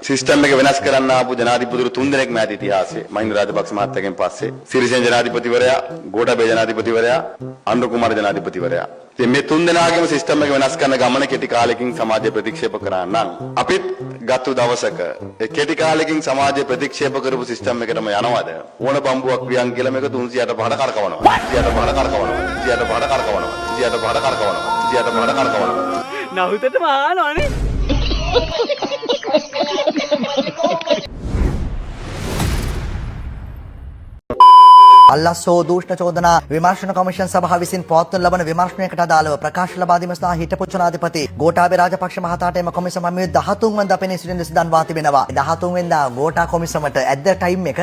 System එක වෙනස් කරන්න ආපු ජනාධිපතිවරු 3 දෙනෙක් මෑත ඉතිහාසයේ මහින්ද රාජපක්ෂ මහත්තයාගෙන් පස්සේ සිරිසේන ජනාධිපතිවරයා, ගෝඨාභය ජනාධිපතිවරයා, අනුර කුමාර ජනාධිපතිවරයා. ඉතින් මේ 3 දෙනාගේම සිස්ටම් එක වෙනස් කරන ගමන කෙටි කාලෙකින් සමාජය ප්‍රතික්ෂේප කරා නම් අපිත් ගත්තු දවසක ඒ කෙටි කාලෙකින් සමාජය ප්‍රතික්ෂේප කරපු සිස්ටම් එකටම යනවද? ඕන බම්බුවක් වියන් කියලා මේක 365 කරකවනවා. 365 කරකවනවා. 365 කරකවනවා. 365 කරකවනවා. 365 කරකවනවා. නහුතට මානවනේ. අල්ලස්සෝ දූෂ්ණ චෝදනා විමර්ශන කොමිෂන් සභාව විසින් පවත්වන ලබන විමර්ශනයකට අදාළව ප්‍රකාශ ලබා දීම සඳහා හිටපු ජනාධිපති ගෝඨාභය රාජපක්ෂ මහතාට එම කොමිසම මේ 13 වෙනිදා පෙනී සිටින ලෙස දන්වා තිබෙනවා. 13 වෙනිදා ගෝඨා කොමිසමට ඇද්ද ටයිම් එක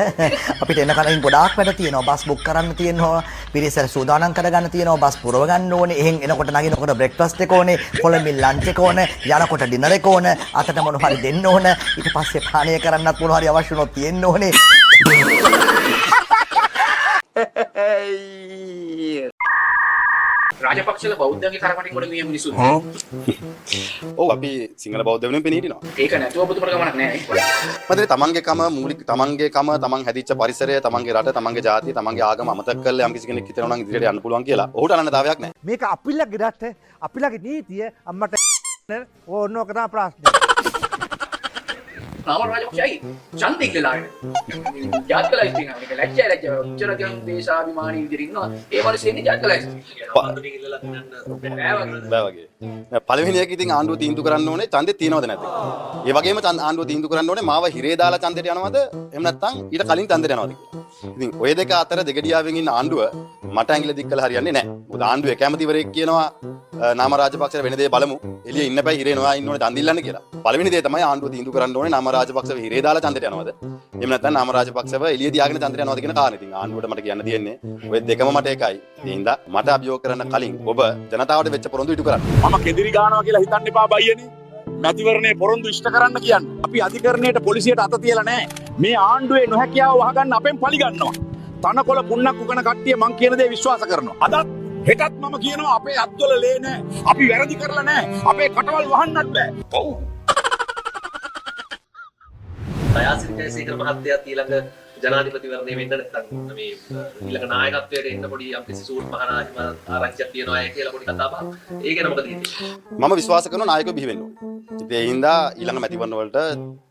අපිට එන කලින් ගොඩාක් වැඩ තියෙනවා. බස් බුක් කරන්න තියෙනවා. පිරිසට සූදානම් කරගන්න තියෙනවා. බස් පුරව ගන්න ඕනේ. එහෙන් එනකොට නගිනකොට බ්‍රෙක්ෆාස්ට් එක ඕනේ. කොළඹින් ලන්ච් එක ඕනේ. යනකොට ඩිනර් එක ඕනේ. අතට මොන හරි දෙන්න ඕනේ. ඊට පස්සේ පානය කරන්නත් මොන හරි අවශ්‍ය වුණොත් තියෙන්න ඕනේ. රාජපක්ෂලා බෞද්ධයන්ගේ කරකටි කොට ගිය මිනිස්සු. ඔව් අපි සිංහල බෞද්ධ වෙනුවෙන් පෙනී හිටිනවා. ඒක නැතුව ඔබතුමට ගමනක් නැහැ. මදේ තමන්ගේ කම මූලික තමන්ගේ කම තමන් හැදිච්ච පරිසරය තමන්ගේ රට තමන්ගේ ජාතිය තමන්ගේ ආගම අමතක කරලා යම් කිසි කෙනෙක් හිතනවා නම් ඉදිරියට යන්න පුළුවන් කියලා. ඔහුට අනන්‍යතාවයක් නැහැ. මේක අපිලගේ රට අපිලගේ නීතිය අම්මට ඕනෝක තමයි ප්‍රශ්නේ. නාමල් රාජපක්ෂයි ඡන්දෙ ඉල්ලලා ආවේ. ජාතිකලයිස් තියෙනවා. මේක ලැජ්ජයි උච්චර කියන දේශාභිමානී විදිහට ඉන්නවා. ඒ මිනිස්සු ඉන්නේ ජාතිකලයිස්. බෑ වගේ. පළවෙනි එක ඉතින් ආණ්ඩුව තීන්දුව කරන්න ඕනේ ඡන්දෙත් තියනවද නැද්ද? ඒ වගේම ආණ්ඩුව තීන්දුව කරන්න ඕනේ මාව හිරේ දාලා ඡන්දෙට යනවද? එහෙම නැත්නම් ඊට කලින් ඡන්දෙට යනවද කියලා. ඉතින් ඔය දෙක අතර දෙගඩියාවෙන් ඉන්න ආණ්ඩුව මට ඇඟිල්ල දික් කළා හරියන්නේ නැහැ. මොකද ආණ්ඩුවේ කැමතිවරයෙක් කියනවා නාම රාජපක්ෂ වෙන දේ බලමු. එළියේ ඉන්න බෑ හිරේ නොයා ඉන්න ඕනේ ඡන්ද ඉල්ලන්න කියලා. පළවෙනි දේ තමයි ආණ්ඩුව තීන්දුව කරන්න ඕනේ නාම රාජපක්ෂව හිරේ දාලා ඡන්දෙට යනවද? එහෙම නැත්නම් නාම රාජපක්ෂව එළියේ තියාගෙන ඡන්දෙට යනවද කියන කාරණේ. ඉතින් ආණ්ඩුවට මට කියන්න තියෙන්නේ ඔය දෙකම මට එකයි. ඒ හින්දා මට අභියෝග කරන්න කලින් ඔබ ජනතාවට වෙච්ච පොරොන්දු ඉටු කරන්න. මම කෙදිරි ගානවා කියලා හිතන්න එපා බයියනේ. මැතිවරණයේ පොරොන්දු ඉෂ්ට කරන්න කියන්නේ. අපි අධිකරණයට පොලිසියට අත තියලා නැහැ. මේ ආණ්ඩුවේ නොහැකියාව වහගන්න අපෙන් පලි ගන්නවා. තනකොළ පුන්නක් උකන කට්ටිය මං කියන දේ විශ්වාස කරනවා. අදත් හෙටත් මම කියනවා අපේ අත්වල ලේ නැහැ. අපි වැරදි කරලා නැහැ. අපේ කටවල් වහන්නත් බෑ. ඔව්. දයාසිරි ජයසේකර මහත්තයාත් ඊළඟ ජනාධිපතිවරණය වෙන්න නැත්නම් මේ ඊළඟ නායකත්වයට එන්න පොඩි අපිට සූට් මහානායකම ආරංචියක් තියෙනවා කියලා පොඩි කතාවක්. ඒ ගැන මොකද කියන්නේ? මම විශ්වාස කරනවා නායකයෝ බිහි වෙන්න ඕනේ. ඉතින් ඒ හින්දා ඊළඟ මැතිවරණ වලට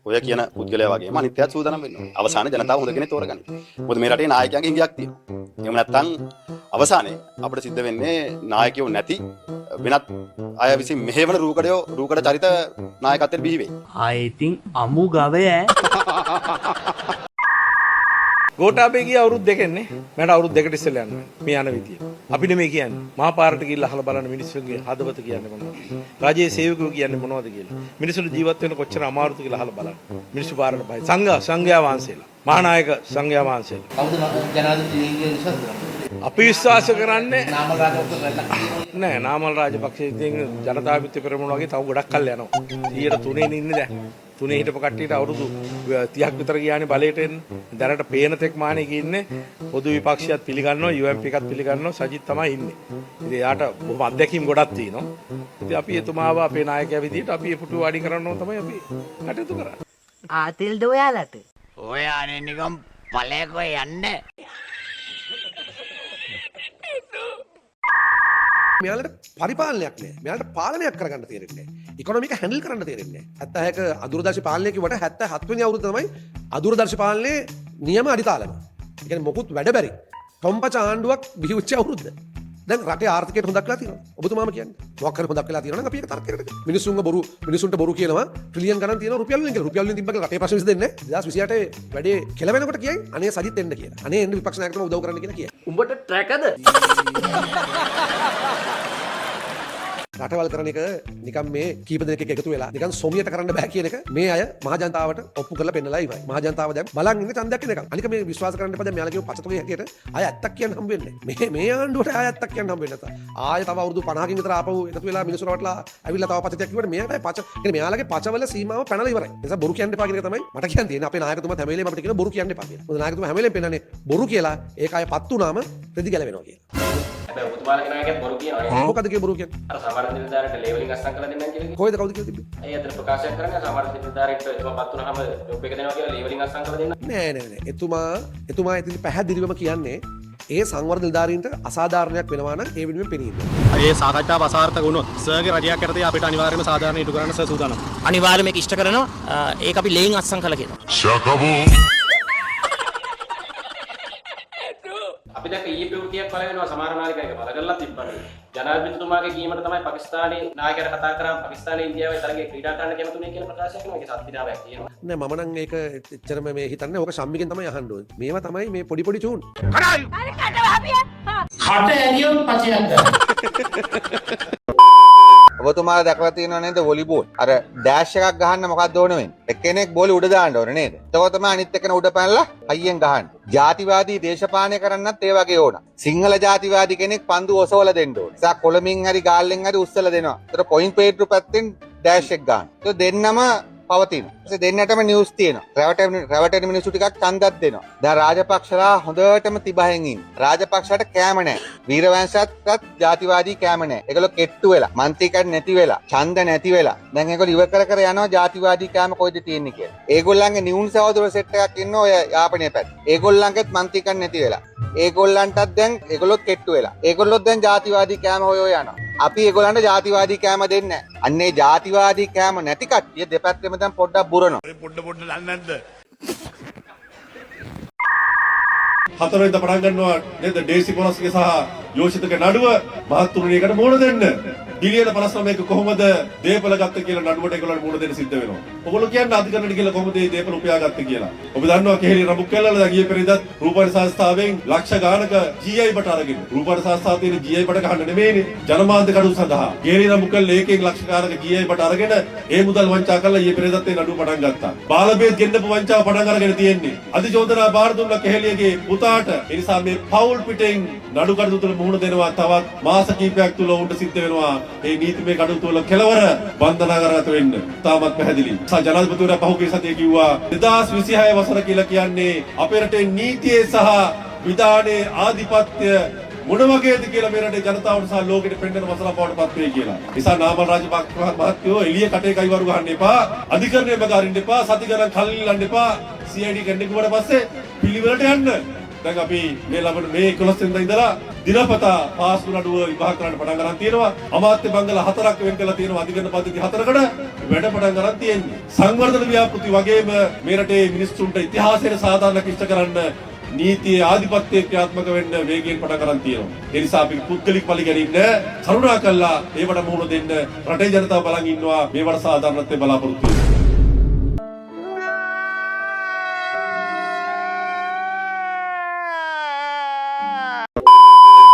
ඔය කියන පුද්ගලයා වගේම අනිත්‍යත් සූදානම් වෙන්න ඕනේ. අවසානයේ ජනතාව හොඳ කෙනෙක් තෝරගන්න. මොකද මේ රටේ නායකයන්ගේ ඉඟියක් තියෙනවා. එහෙම නැත්නම් අවසානයේ අපිට සිද්ධ වෙන්නේ නායකයෝ නැති වෙනත් අය විසින් මෙහෙවන රූකඩ චරිත නායකත්වයට බිහි වෙයි. I think අමු ගවය ගෝඨාභය ගිය අවුරුදු දෙකෙන්නේ මට අවුරුදු දෙකට ඉස්සෙල්ලා යන්න මේ යන විදිය. අපිට මේ කියන්නේ මහා පාරට ගිහිල්ලා අහලා බලන්න මිනිස්සුන්ගේ හදවත කියන්නේ මොනවද? රාජ්‍යයේ සේවකයෝ කියන්නේ මොනවද කියලා. මිනිස්සුන්ට ජීවත් වෙන්න කොච්චර අමාරුද කියලා අහලා බලන්න. මිනිස්සු පාරට බයි. සංඝයා වහන්සේලා. මහානායක සංඝයා වහන්සේලා. කවුද ජනාධිපතිගේ විශ්වාස කරන්නේ? අපි විශ්වාස කරන්නේ නාමල් රාජපක්ෂ නෑ නාමල් රාජපක්ෂ ඉතින් ජනතාවිත්‍ය පෙරමුණ වගේ තව ගොඩක් කල් යනවා. 103 ඉන්නේ දැන්. 3 හිටපු කට්ටියට අවුරුදු 30ක් විතර ගියානේ බලයට එන්න. දැනට පේන තෙක් මානෙක ඉන්නේ පොදු විපක්ෂයත් පිළිගන්නවා UMP එකත් පිළිගන්නවා සජිත් තමයි ඉන්නේ. ඉතින් යාට බොහොම අත්දැකීම් ගොඩක් තියෙනවා. ඉතින් අපි එතුමාව අපේ නායකයා විදිහට අපි ඒ පුටුව වැඩි කරන්න ඕන තමයි අපි කටයුතු කරන්නේ. ආතෙල්ද ඔයාලට? ඔයානේ නිකම් පළයකෝ යන්නේ. මෙයාලට පරිපාලනයක් නෑ. මෙයාලට පාලනයක් කරගන්න තේරෙන්නේ නෑ. ඉකොනොමික හැන්ඩල් කරන්න තේරෙන්නේ නෑ. 76ක අදුරදර්ශී පාලනය කිව්වට 77 වෙනි අවුරුද්ද තමයි අදුරදර්ශී පාලනයේ නියම අඩිතාලම. ඒ කියන්නේ මොකුත් වැඩ බැරි. තොම්පච ආණ්ඩුවක් බිහි වෙච්ච අවුරුද්ද. දැන් රටේ ආර්ථිකයට හොඳක් වෙලා තියෙනවා. ඔබතුමාම කියන්නේ. මොකක් හරි හොඳක් වෙලා තියෙනවා නම් අපි ඒක තර්කයකට මිනිසුන්ට බොරු කියනවා ට්‍රිලියන් ගණන් තියෙනවා රුපියල් වලින් කියලා. රුපියල් වලින් තිබ්බ කියලා රටේ ප්‍රශ්න විසඳෙන්නේ නැහැ. 2028 වැඩේ කෙල වෙනකොට කියයි අනේ සජිත් එන්න කියලා. අනේ එන්න විපක්ෂ නායකතුමා උදව් කරන්න කියලා කියයි. උඹට ට්‍රැකද? රටවල් කරන එක නිකන් මේ කීප දෙනෙක් එක්ක එකතු වෙලා නිකන් සොමියට කරන්න බෑ කියන එක මේ අය මහ ජනතාවට ඔප්පු කරලා පෙන්නලා ඉවරයි. මහ ජනතාව දැන් බලන් ඉන්නේ ඡන්දයක් එනකම්. අනික මේ විශ්වාස කරන්න එපා දැන් මෙයාලා කියව පචතොගේ හැටියට ආය ඇත්තක් කියන්න හම්බ වෙන්නේ නැහැ. මේ ආණ්ඩුවට ආය ඇත්තක් කියන්න හම්බ වෙන්නේ නැත. ආය තව අවුරුදු 50කින් විතර ආපහු එකතු වෙලා මිනිස්සු රටලා ඇවිල්ලා තව පචතයක් කිව්වට මෙයාට පච කියන්නේ මෙයාලගේ පචවල සීමාව පැනලා ඉවරයි. ඒ නිසා බොරු කියන්න එපා කියන එක තමයි මට කියන්න තියෙන්නේ. අපේ නායකතුමා හැම වෙලේම අපිට කියන බොරු කියන්න එපා කියලා. මොකද නායකතුමා හැම වෙලේම පෙන්නන්නේ බොරු කියලා ඒක අය පත් වුණාම රෙදි ගැලවෙනවා කියලා. හැබැයි ඔබතුමාලගේ නායකයන් බොරු කියනවා. මොකද කිය බොරු කියන්නේ? අර සමහර සමහර නිලධාරීන්ට ලේවලින් අස්සම් කරලා දෙන්නම් කියලා. කොහෙද කවුද කියලා තිබ්බේ? ඒ අතර ප්‍රකාශයක් කරන්නේ සමහර නිලධාරීන්ට එතුමාපත් වුණාම ජොබ් එක දෙනවා කියලා ලේවලින් අස්සම් කරලා දෙන්න. නෑ එතුමා ඉතින් පැහැදිලිවම කියන්නේ ඒ සංවර්ධන නිලධාරීන්ට අසාධාරණයක් වෙනවා නම් ඒ වෙනුවෙන් පෙනී ඉන්නවා. ඒ සාකච්ඡාව අසාර්ථක වුණොත් සර්ගේ රජයක් යටතේ අපිට අනිවාර්යයෙන්ම සාධාරණ ඉටු කරන්න සර් සූදානම්. අනිවාර්යයෙන්ම මේක ඉෂ්ට කරනවා. ඒක අපි ලේන් අත්සන් කළා කියනවා. අපි දැන් ඊයේ ප්‍රවෘත්තියක් පළ වෙනවා සමහර නායකයෙක් පළ කරලා තිබ්බනේ. ජනාධිපතිතුමාගේ කීමට තමයි පාකිස්තානයේ නායකයන්ට කතා කරාම පාකිස්තානයේ ඉන්දියාවේ තරගයේ ක්‍රීඩා කරන්න කැමතුනේ කියලා ප්‍රකාශ කරනවා. ඒක සත්‍යිතාවයක් කියනවා. නෑ මම නම් ඒක එච්චරම මේ හිතන්නේ ඕක සම්මිගෙන් තමයි අහන්න ඕනේ. මේවා තමයි මේ පොඩි චූන්. ඔබතුමාලා දැකලා තියෙනව නේද වොලිබෝල් අර ඩෑෂ් එකක් ගහන්න මොකක්ද ඕන වෙන්නේ එක්කෙනෙක් බෝලේ උඩ දාන්න ඕනේ නේද එතකොට තමයි අනිත් එක්කෙනා උඩ පැනලා හයියෙන් ගහන්න ජාතිවාදී දේශපාලනය කරන්නත් ඒ වගේ ඕන සිංහල ජාතිවාදී කෙනෙක් පන්දු ඔසවලා දෙන්න ඕනේ සා කොළමින් හරි ගාල්ලෙන් හරි උස්සලා දෙනවා ඒතර පොයින්ට් පේට්රු පැත්තෙන් ඩෑෂ් එක ගන්න ඒක දෙන්නම පවතිනවා. ඒ දෙන්නටම නිවුස් තියෙනවා. රැවටෙන මිනිස්සු ටිකක් ඡන්දක් දෙනවා. දැන් රාජපක්ෂලා හොඳටම තිබහෙන් ඉන්නේ. රාජපක්ෂට කෑම නැහැ. වීරවංශයටත් ජාතිවාදී කෑම නැහැ. ඒගොල්ලෝ කෙට්ටු වෙලා, මන්ත්‍රීකඩ නැති වෙලා, ඡන්ද නැති වෙලා. දැන් ඒගොල්ලෝ ඉව කර යනවා ජාතිවාදී කෑම කොයිද තියෙන්නේ කියලා. ඒගොල්ලන්ගේ නිවුන් සහෝදර සෙට් එකක් ඉන්නවා ඔය යාපනයේ පැත්තේ. ඒගොල්ලන්ගෙත් මන්ත්‍රීකඩ නැති වෙලා. ඒගොල්ලන්ටත් දැන් ඒගොල්ලොත් කෙට්ටු වෙලා. ඒගොල්ලොත් දැන් ජාතිවාදී කෑම හොය යනවා. අපි ඒගොල්ලන්ට ජාතිවාදී කෑම දෙන්නේ නැහැ. අන්නේ ජාතිවාදී කෑම නැති කට්ටිය දෙපැත්තෙම දැන් පොඩ්ඩක් බුරනවා. පොඩ්ඩ දන්නේ නැද්ද? හතරවෙනිදා පටන් ගන්නවා නේද ඩේසි පොලස්ගේ සහ යෝෂිතක නඩුව මහත්තුරුණි එකට මුහුණ දෙන්න. බිලියන 59ක කොහොමද දේපල ගත්ත කියලා නඩුවට ඒගොල්ලන්ට මුහුණ දෙන්න සිද්ධ වෙනවා. ඔයගොල්ලෝ කියන්නේ අධිකරණයට කියලා කොහොමද මේ දේපල උපයාගත්තේ කියලා. ඔබ දන්නවා කෙහෙලි රඹුක් කැල්ලල දැන් ගියේ පෙරේදත් රූපවාහිනී සංස්ථාවෙන් ලක්ෂ ගානක GI බට අරගෙන රූපවාහිනී සංස්ථාව තියෙන GI බට ගහන්න නෙමෙයිනේ ජනමාධ්‍ය කඩු සඳහා. කෙහෙලි රඹුක් කැල්ල ඒකෙන් ලක්ෂ ගානක GI බට අරගෙන ඒ මුදල් වංචා කරලා ඊයේ පෙරේදත් ඒ නඩුව පටන් ගත්තා. බාලබේත් ගෙන්නපු වංචාව පටන් අරගෙන තියෙන්නේ. අධිචෝදනා බාර දුන්න කෙහෙලියගේ පුතාට ඒ නිසා මේ පවුල් පිටෙන් නඩු කඩු තුල මුහුණ දෙනවා තවත් මාස කිහිපයක් තුල උන්ට සිද්ධ වෙනවා මේ නීතිමය කඩු තුල කෙලවර බන්ධනාගාරගත වෙන්න. තාමත් පැහැදිලි. ජනාධිපතිවරයා පහුගිය සතියේ කිව්වා 2026 වසර කියලා කියන්නේ අපේ රටේ නීතියේ සහ විධානයේ ආධිපත්‍ය මොන වගේද කියලා මේ රටේ ජනතාවට සහ ලෝකෙට පෙන්වන වසරක් බවට පත් වෙයි කියලා. නිසා නාමල් රාජපක්ෂ මහත්තයෝ එළිය කටේ කයිවරු ගහන්න එපා. අධිකරණය බගාරින්න එපා. සති ගණන් කල්ලිලන්න එපා. CID කෙනෙක් වුණාට පස්සේ පිළිවෙලට යන්න. දැන් අපි මේ ලබන මේ 11 වෙනිදා ඉඳලා දිනපතා පාස්කු නඩුව විභාග කරන්න පටන් ගන්න තියෙනවා. අමාත්‍ය බංගල 4ක් වෙන් කරලා තියෙනවා. අධිකරණ පද්ධති 4කට වැඩ පටන් ගන්න තියෙන්නේ. සංවර්ධන ව්‍යාපෘති වගේම මේ රටේ මිනිස්සුන්ට ඉතිහාසයේ සාධාරණ කිෂ්ඨ කරන්න නීතියේ ආධිපත්‍යය ක්‍රියාත්මක වෙන්න වේගයෙන් පටන් ගන්න තියෙනවා. ඒ නිසා අපි පුද්ගලික පරිගැනීම් කරුණාකරලා ඒවට මුහුණ දෙන්න රටේ ජනතාව බලන් ඉන්නවා. මේවට සාධාරණත්වයේ බලාපොරොත්තු වෙනවා.